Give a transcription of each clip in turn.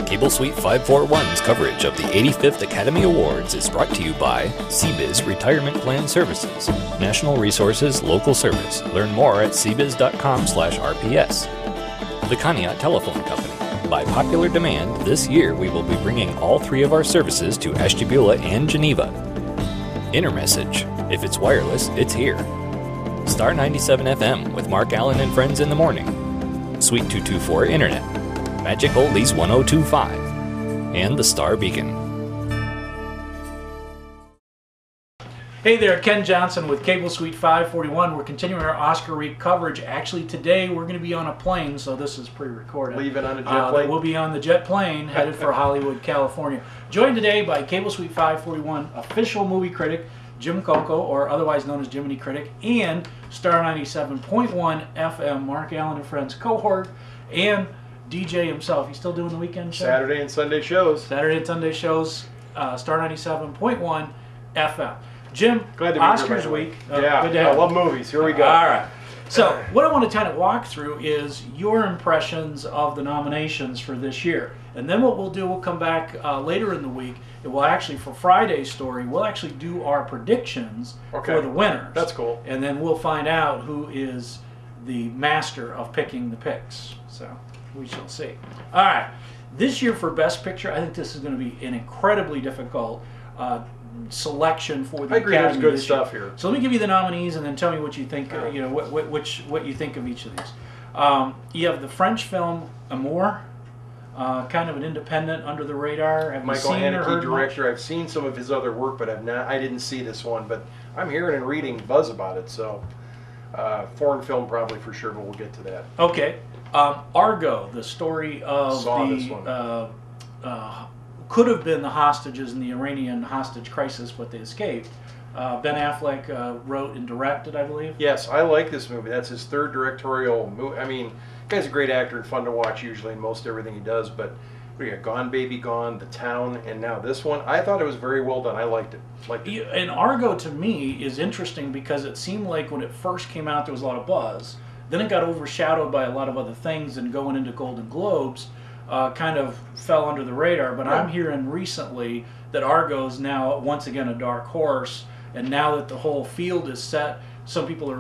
Cable Suite 541's coverage of the 85th Academy Awards is brought to you by CBiz Retirement Plan Services, National Resources Local Service. Learn more at cbiz.com/RPS. The Conneaut Telephone Company. By popular demand, this year we will be bringing all three of our services to Ashtabula and Geneva. Intermessage. If it's wireless, it's here. Star 97 FM with Mark Allen and Friends in the morning. Suite 224 Internet. Magic Oldies 1025. And the Star Beacon. Hey there, Ken Johnson with Cable Suite 541. We're continuing our Oscar week coverage. Actually, today we're going to be on a plane, so this is pre-recorded. Leaving on a jet plane? We'll be on the jet plane headed for Hollywood, California. Joined today by Cable Suite 541 official movie critic Jim Coco, or otherwise known as Jiminy Critic, and Star 97.1 FM Mark Allen and Friends cohort, and DJ himself. He's still doing the weekend show? Saturday and Sunday shows. Saturday and Sunday shows, Star 97.1 FM. Jim, glad to be Oscars here, week. Yeah, good to have I love movies. Here we go. All right. So, what I want to kind of walk through is your impressions of the nominations for this year. And then what we'll do, we'll come back later in the week, and we'll actually, for Friday's story, we'll actually do our predictions for the winners. That's cool. And then we'll find out who is the master of picking the picks. So, we shall see. All right. This year for Best Picture, I think this is going to be an incredibly difficult selection for the I agree. Academy. There's good stuff here. So let me give you the nominees, and then tell me what you think. You know what you think of each of these. You have the French film Amour, kind of an independent, under the radar. Have Michael you seen or Haneke, heard director. much? I've seen some of his other work, but I didn't see this one. But I'm hearing and reading buzz about it. So foreign film probably for sure, but we'll get to that. Okay, Argo, the story of this one. could have been the hostages in the Iranian hostage crisis, but they escaped. Ben Affleck wrote and directed, I believe. Yes, I like this movie. That's his third directorial movie. I mean, the guy's a great actor and fun to watch usually in most everything he does. But we got Gone Baby Gone, The Town, and now this one. I thought it was very well done. I liked it. And Argo, to me, is interesting because it seemed like when it first came out there was a lot of buzz. Then it got overshadowed by a lot of other things, and going into Golden Globes kind of fell under the radar. But I'm hearing recently that Argo's now once again a dark horse, and now that the whole field is set, some people are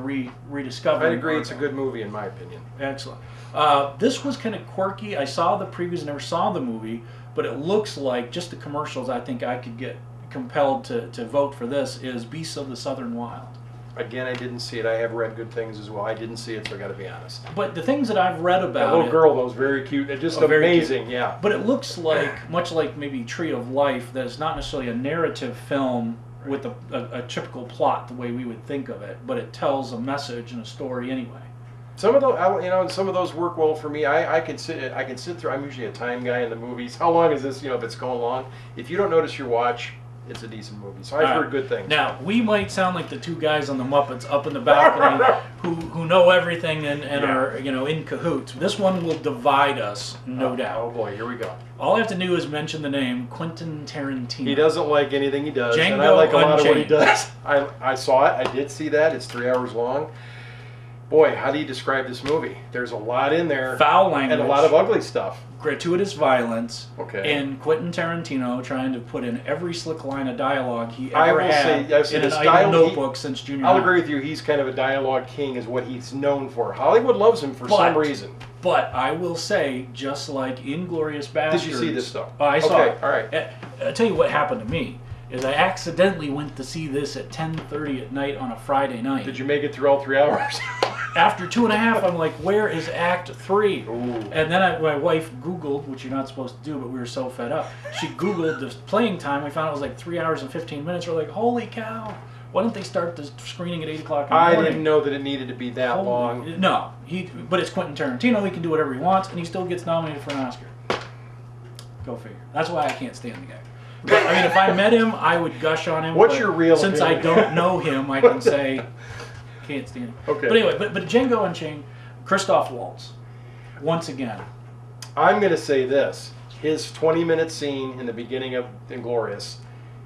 rediscovering. I agree. Argo. It's a good movie in my opinion. Excellent. This was kind of quirky. I saw the previews, never saw the movie, but it looks like just the commercials. I think I could get compelled to vote for this. Is Beasts of the Southern Wild. Again, I didn't see it. I have read good things as well. I didn't see it, so I got to be honest. But the things that I've read about that little girl, though, was very cute. It's just amazing, yeah. But it looks like, much like maybe Tree of Life, that it's not necessarily a narrative film with a typical plot the way we would think of it, but it tells a message and a story anyway. Some of those, some of those work well for me. I can sit through. I'm usually a time guy in the movies. How long is this? If it's going long, if you don't notice your watch, it's a decent movie. So I've heard good things. Now, we might sound like the two guys on the Muppets up in the balcony who know everything and are in cahoots. This one will divide us, no doubt. Oh boy, here we go. All I have to do is mention the name Quentin Tarantino. He doesn't like anything he does, Django and I like a lot of what he Unchained. does. I saw it. I did see that. It's 3 hours long. Boy, how do you describe this movie? There's a lot in there. Foul language. And a lot of ugly stuff. Gratuitous violence. Okay. And Quentin Tarantino trying to put in every slick line of dialogue he I ever will had say, in an style, idle notebook since junior I'll high. agree with you. He's kind of a dialogue king is what he's known for. Hollywood loves him for some reason. But I will say, just like Inglourious Basterds... Did you see this stuff? I saw it. All right. I'll tell you what happened to me. Is I accidentally went to see this at 10:30 at night on a Friday night. Did you make it through all 3 hours? After 2.5, I'm like, where is Act 3? Ooh. And then my wife Googled, which you're not supposed to do, but we were so fed up. She Googled the playing time. We found it was like 3 hours and 15 minutes. We're like, holy cow. Why don't they start the screening at 8 o'clock in the morning? I didn't know that it needed to be that long. No. But it's Quentin Tarantino. He can do whatever he wants, and he still gets nominated for an Oscar. Go figure. That's why I can't stand the guy. But, I mean, if I met him, I would gush on him. What's your real Since opinion? I don't know him, I can say, can't stand him. Okay. But anyway, but Django Unchained, Christoph Waltz, once again. I'm going to say this. His 20-minute scene in the beginning of Inglourious,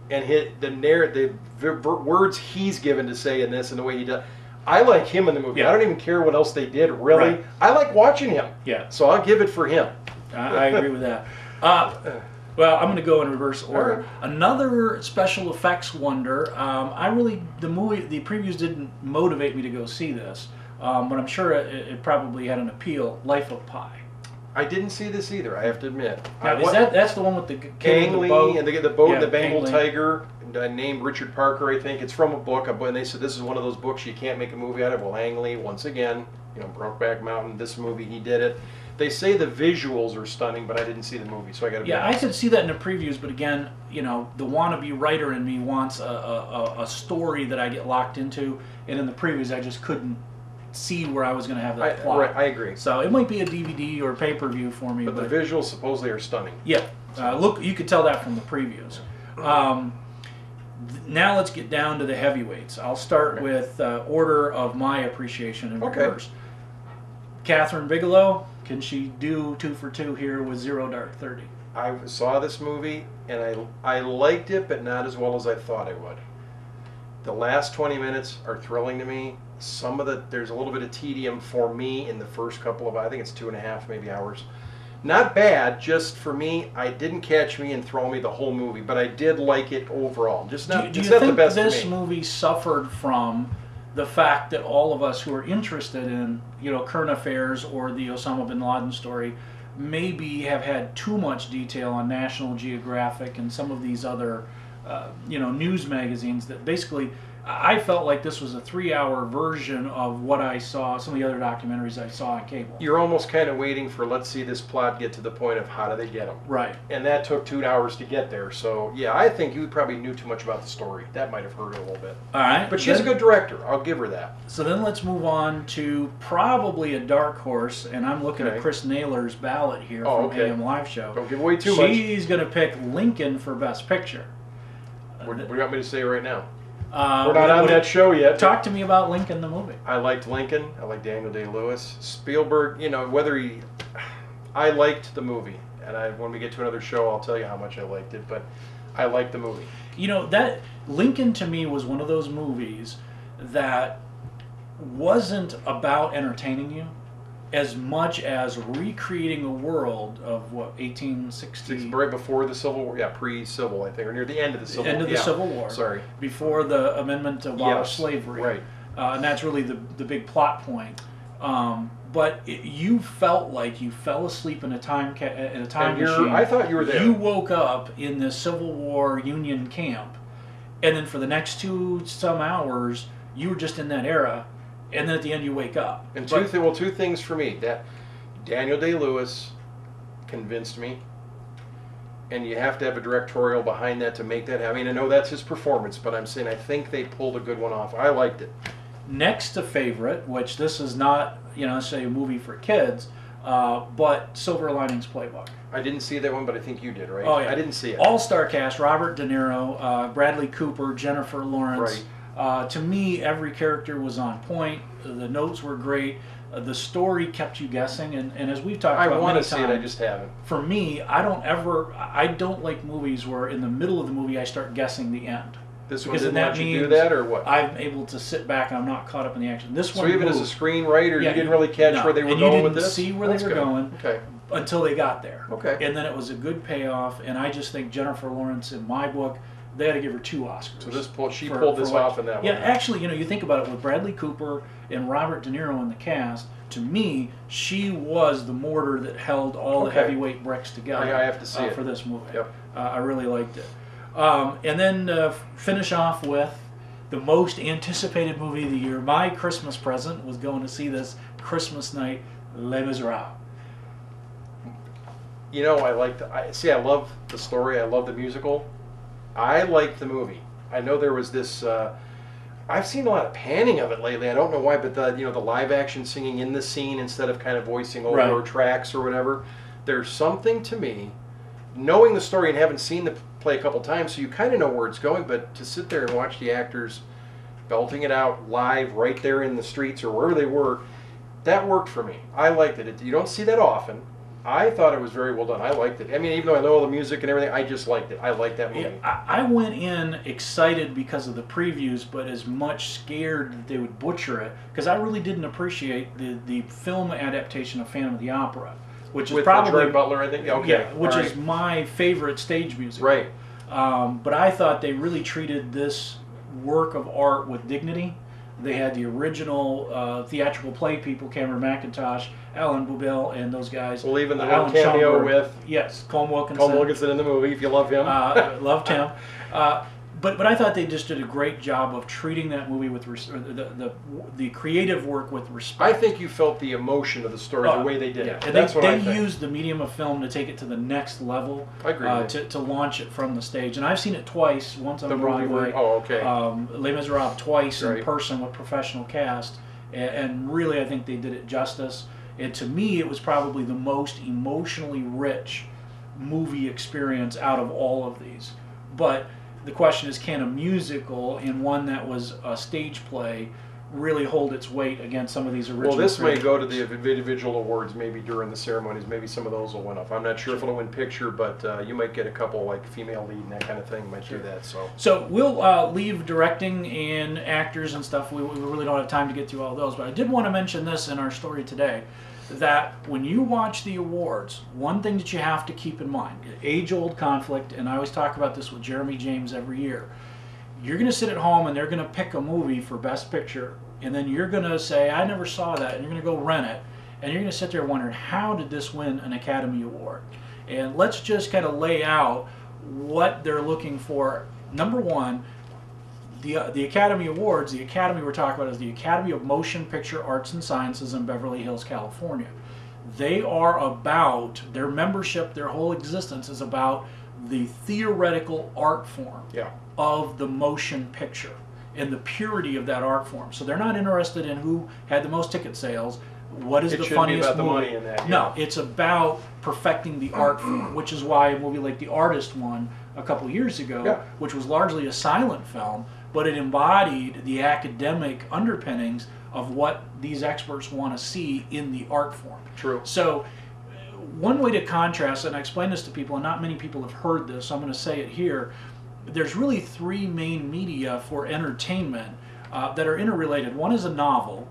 and the words he's given to say in this and the way he does. I like him in the movie. Yeah. I don't even care what else they did, really. Right. I like watching him. Yeah. So I'll give it for him. I agree with that. Well, I'm going to go in reverse order. Alright. Another special effects wonder. The previews didn't motivate me to go see this, but I'm sure it probably had an appeal. Life of Pi. I didn't see this either, I have to admit. Now, that's the one with the kid Ang in the Lee boat? and the boat and Yeah, the Bengal Ang Lee. tiger, named Richard Parker, I think. It's from a book, and they said this is one of those books you can't make a movie out of. Well, Ang Lee, once again, Brokeback Mountain, this movie, he did it. They say the visuals are stunning, but I didn't see the movie, so I got to be Yeah, I honest. could see that in the previews, but again, the wannabe writer in me wants a story that I get locked into, and in the previews, I just couldn't see where I was going to have that plot. Right, I agree. So it might be a DVD or pay-per-view for me, But the visuals supposedly are stunning. yeah, look, you could tell that from the previews. Now let's get down to the heavyweights. I'll start with order of my appreciation in Okay. reverse. Catherine Bigelow, can she do 2 for 2 here with Zero Dark 30? I saw this movie, and I liked it, but not as well as I thought I would. The last 20 minutes are thrilling to me. There's a little bit of tedium for me in the first couple of, I think it's 2.5 maybe hours. Not bad, just for me, it didn't catch me and throw me the whole movie, but I did like it overall. Just not, Do it's you not the think best this for me. movie suffered from the fact that all of us who are interested in, current affairs or the Osama bin Laden story maybe have had too much detail on National Geographic and some of these other, news magazines that basically, I felt like this was a 3-hour version of what I saw, some of the other documentaries I saw on cable. You're almost kind of waiting for, let's see this plot get to the point of how do they get them. Right. And that took 2 hours to get there. So, yeah, I think you probably knew too much about the story. That might have hurt her a little bit. All right. But she's a good director. I'll give her that. So then let's move on to probably a dark horse, and I'm looking at Okay. Chris Naylor's ballot here Oh, from okay. AM Live Show. Don't give away too much. She's going to pick Lincoln for Best Picture. What do you want me to say right now? Uh, We're not on that show yet. Talk to me about Lincoln the movie. I liked Lincoln. I like Daniel Day-Lewis. Spielberg, I liked the movie. And when we get to another show, I'll tell you how much I liked it. But I liked the movie. That Lincoln to me was one of those movies that wasn't about entertaining you as much as recreating a world of 1860, Right before the Civil War. Yeah, pre-Civil, I think. Or near the end of the Civil War. end of the Yeah. Civil War. Sorry. Before the amendment to abolish Yes, slavery. right. And that's really the big plot point. But you felt like you fell asleep in a time machine. I thought you were there. You woke up in this Civil War Union camp, and then for the next 2 some hours, you were just in that era, and then at the end you wake up. And But- two things for me. That Daniel Day-Lewis convinced me. And you have to have a directorial behind that to make that. I mean, I know that's his performance, but I'm saying I think they pulled a good one off. I liked it. Next to favorite, which this is not, say a movie for kids, but Silver Linings Playbook. I didn't see that one, but I think you did, right? Oh, yeah. I didn't see it. All-star cast: Robert De Niro, Bradley Cooper, Jennifer Lawrence. To me, every character was on point. The notes were great. The story kept you guessing, and as we've talked I about want many to see times, it. I just haven't. for me, I don't like movies where in the middle of the movie I start guessing the end. This one Because didn't then that let you do means that, or what? I'm able to sit back and I'm not caught up in the action. This So one even as a moved screenwriter, Yeah, you didn't really catch no. where they were And you going with didn't this? see where That's they were good. going. Okay. until they got there. Okay. And then it was a good payoff, and I just think Jennifer Lawrence, in my book, they had to give her 2 Oscars. So she pulled this off in that one. Yeah, actually, you think about it with Bradley Cooper and Robert De Niro in the cast. To me, she was the mortar that held all the Okay. heavyweight bricks together. I have to see it. for this movie. Yep. I really liked it. And then finish off with the most anticipated movie of the year. My Christmas present was going to see this Christmas night, Les Miserables. I love the story. I love the musical. I liked the movie. I know there was this. I've seen a lot of panning of it lately. I don't know why, but the live action singing in the scene instead of kind of voicing over Right. tracks or whatever. There's something to me, knowing the story and having seen the play a couple times, so you kind of know where it's going. But to sit there and watch the actors belting it out live right there in the streets or wherever they were, that worked for me. I liked it. You don't see that often. I thought it was very well done. I liked it. I mean, even though I know all the music and everything, I just liked it. I liked that movie. Yeah, I went in excited because of the previews, but as much scared that they would butcher it, because I really didn't appreciate the film adaptation of Phantom of the Opera. which is with probably Gerard Butler, I think. Yeah, okay. yeah, which All is right. my favorite stage musical. Right. But I thought they really treated this work of art with dignity. They had the original theatrical play people, Cameron McIntosh, Alan Bubel, and those guys. Well, even the Alan little cameo Schomburg. with Yes, Colm Wilkinson. Colm Wilkinson in the movie, if you love him. Loved him. But I thought they just did a great job of treating that movie with the creative work with respect. I think you felt the emotion of the story the way they did it. And That's what I they think. used the medium of film to take it to the next level. I agree with you. to launch it from the stage. And I've seen it twice, once on The movie Broadway. oh, okay. Les Miserables twice in Right. person with professional cast. And really, I think they did it justice. And to me, it was probably the most emotionally rich movie experience out of all of these. But the question is, can a musical and one that was a stage play really hold its weight against some of these original? Well, this may creative go to works? the individual awards maybe during the ceremonies. Maybe some of those will win up. I'm not sure if it'll win picture, but you might get a couple like female lead and that kind of thing might do that. So we'll leave directing and actors and stuff. We really don't have time to get through all those. But I did want to mention this in our story today, that when you watch the awards, one thing that you have to keep in mind, age-old conflict, and I always talk about this with Jeremy James every year. You're going to sit at home and they're going to pick a movie for Best Picture, and then you're going to say, I never saw that, and you're going to go rent it, and you're going to sit there wondering, how did this win an Academy Award? And let's just kind of lay out what they're looking for. Number one, the Academy Awards, the Academy we're talking about is the Academy of Motion Picture Arts and Sciences in Beverly Hills, California. They are about, their membership, their whole existence is about the theoretical art form of the motion picture and the purity of that art form. So they're not interested in who had the most ticket sales, what is the funniest about the movie. money in that. No, it's about perfecting the art form, which is why a movie like The Artist won a couple years ago, which was largely a silent film, but it embodied the academic underpinnings of what these experts want to see in the art form. True. So one way to contrast, and I explain this to people, and not many people have heard this, so I'm going to say it here, there's really three main media for entertainment that are interrelated. One is a novel,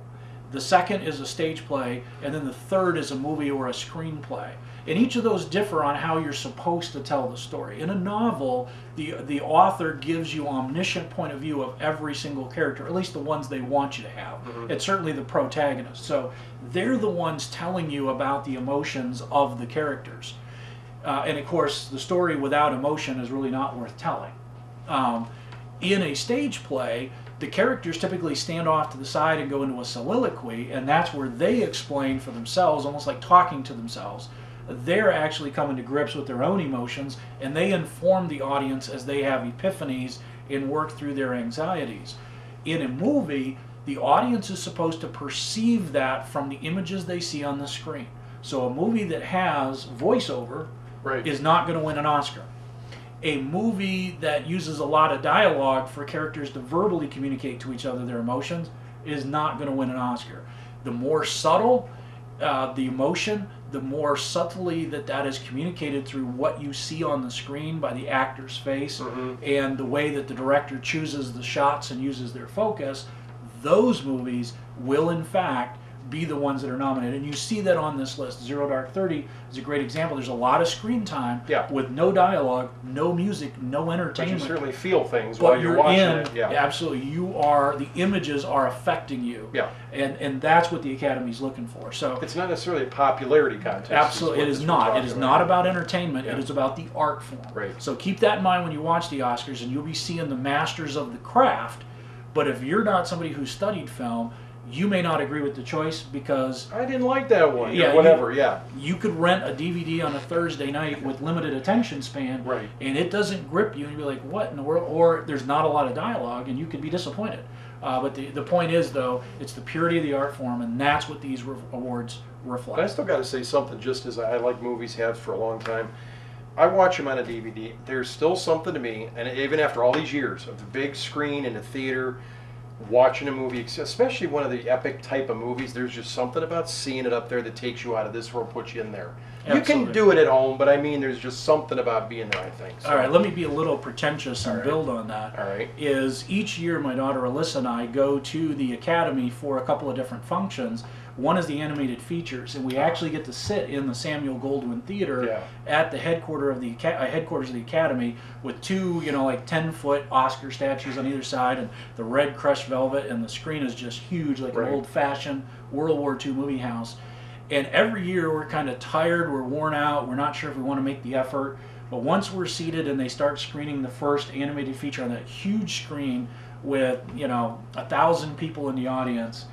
the second is a stage play, and then the third is a movie or a screenplay. And each of those differ on how you're supposed to tell the story. In a novel, the author gives you omniscient point of view of every single character, at least the ones they want you to have. It's certainly the protagonist. So they're the ones telling you about the emotions of the characters. And of course, the story without emotion is really not worth telling. In a stage play, the characters typically stand off to the side and go into a soliloquy, and that's where they explain for themselves, almost like talking to themselves. They're actually coming to grips with their own emotions, and they inform the audience as they have epiphanies and work through their anxieties. In a movie, the audience is supposed to perceive that from the images they see on the screen. So a movie that has voiceover is not going to win an Oscar. A movie that uses a lot of dialogue for characters to verbally communicate to each other their emotions is not going to win an Oscar. The more subtle the emotion, the more subtly that is communicated through what you see on the screen by the actor's face and the way that the director chooses the shots and uses their focus, those movies will in fact be the ones that are nominated. And you see that on this list. Zero Dark 30 is a great example. There's a lot of screen time with no dialogue, no music, no entertainment. But you certainly feel things but while you're watching it. Absolutely. The images are affecting you. And that's what the Academy's looking for. So it's not necessarily a popularity contest. Absolutely. It is not. It is not about entertainment. It is about the art form. Right. So keep that in mind when you watch the Oscars, and you'll be seeing the masters of the craft. But if you're not somebody who studied film, you may not agree with the choice because I didn't like that one. You could rent a DVD on a Thursday night with limited attention span, and it doesn't grip you, and you're like, what in the world? Or there's not a lot of dialogue, and you could be disappointed. But the point is, though, it's the purity of the art form, and that's what these awards reflect. But I still got to say something, just as I like movies have for a long time. I watch them on a DVD. There's still something to me, and even after all these years of the big screen in the theater, watching a movie, especially one of the epic type of movies, there's just something about seeing it up there that takes you out of this world, puts you in there. You can Absolutely. do it at home, but I mean, there's just something about being there, I think. So. All right, let me be a little pretentious and All right. build on that. All right. Is each year my daughter Alyssa and I go to the Academy for a couple of different functions. One is the animated features, and we actually get to sit in the Samuel Goldwyn Theater Yeah. at the headquarters of the Academy with two, 10-foot Oscar statues on either side, and the red crushed velvet, and the screen is just huge, like Right. an old-fashioned World War II movie house. And every year we're kind of tired, we're worn out, we're not sure if we want to make the effort. But once we're seated and they start screening the first animated feature on that huge screen with 1,000 people in the audience,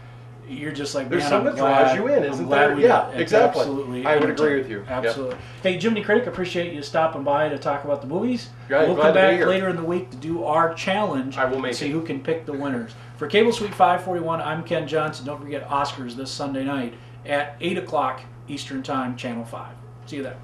you're just like, There's man, something I'm that draws glad, you in, I'm isn't glad there? we Yeah, did. It's exactly. Absolutely. I would entertaining. agree with you. Yep. Absolutely. Hey, Jiminy Critic, appreciate you stopping by to talk about the movies. Great, We'll glad come to be back here. later in the week to do our challenge. I will make and see it. who can pick the winners. For Cable Suite 541, I'm Ken Johnson. Don't forget Oscars this Sunday night at 8 o'clock Eastern Time, Channel 5. See you there.